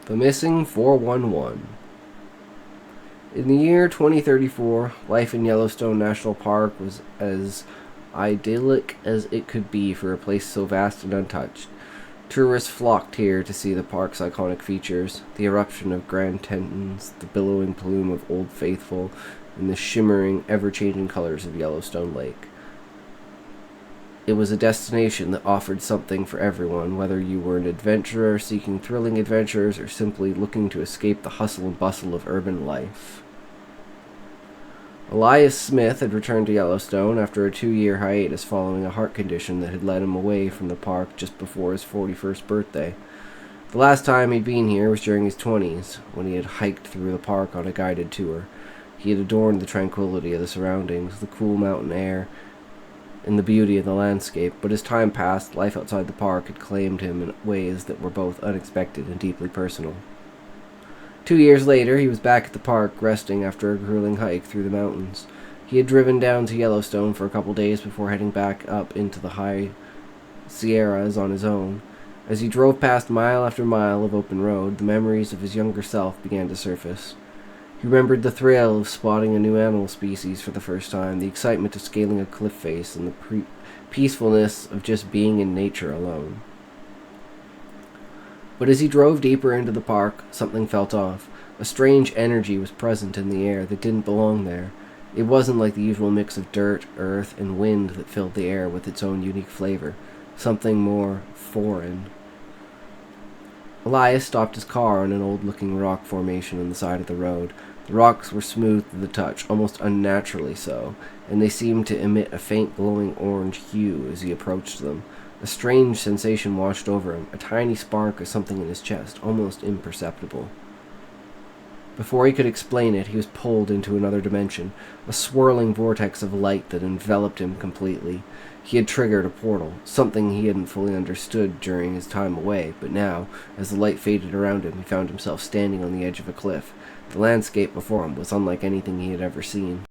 The Missing 411. In the year 2034, life in Yellowstone National Park was as idyllic as it could be for a place so vast and untouched. Tourists flocked here to see the park's iconic features, the eruption of Grand Tetons, the billowing plume of Old Faithful, and the shimmering, ever-changing colors of Yellowstone Lake. It was a destination that offered something for everyone, whether you were an adventurer seeking thrilling adventures or simply looking to escape the hustle and bustle of urban life. Elias Smith had returned to Yellowstone after a 2-year hiatus following a heart condition that had led him away from the park just before his 41st birthday. The last time he'd been here was during his 20s, when he had hiked through the park on a guided tour. He had adorned the tranquility of the surroundings, the cool mountain air, and the beauty of the landscape, but as time passed, life outside the park had claimed him in ways that were both unexpected and deeply personal. 2 years later, he was back at the park, resting after a grueling hike through the mountains. He had driven down to Yellowstone for a couple days before heading back up into the high Sierras on his own. As he drove past mile after mile of open road, the memories of his younger self began to surface. He remembered the thrill of spotting a new animal species for the first time, the excitement of scaling a cliff face, and the peacefulness of just being in nature alone. But as he drove deeper into the park, something felt off. A strange energy was present in the air that didn't belong there. It wasn't like the usual mix of dirt, earth, and wind that filled the air with its own unique flavor. Something more foreign. Elias stopped his car on an old-looking rock formation on the side of the road. The rocks were smooth to the touch, almost unnaturally so, and they seemed to emit a faint glowing orange hue as he approached them. A strange sensation washed over him, a tiny spark of something in his chest, almost imperceptible. Before he could explain it, he was pulled into another dimension, a swirling vortex of light that enveloped him completely. He had triggered a portal, something he hadn't fully understood during his time away, but now, as the light faded around him, he found himself standing on the edge of a cliff. The landscape before him was unlike anything he had ever seen.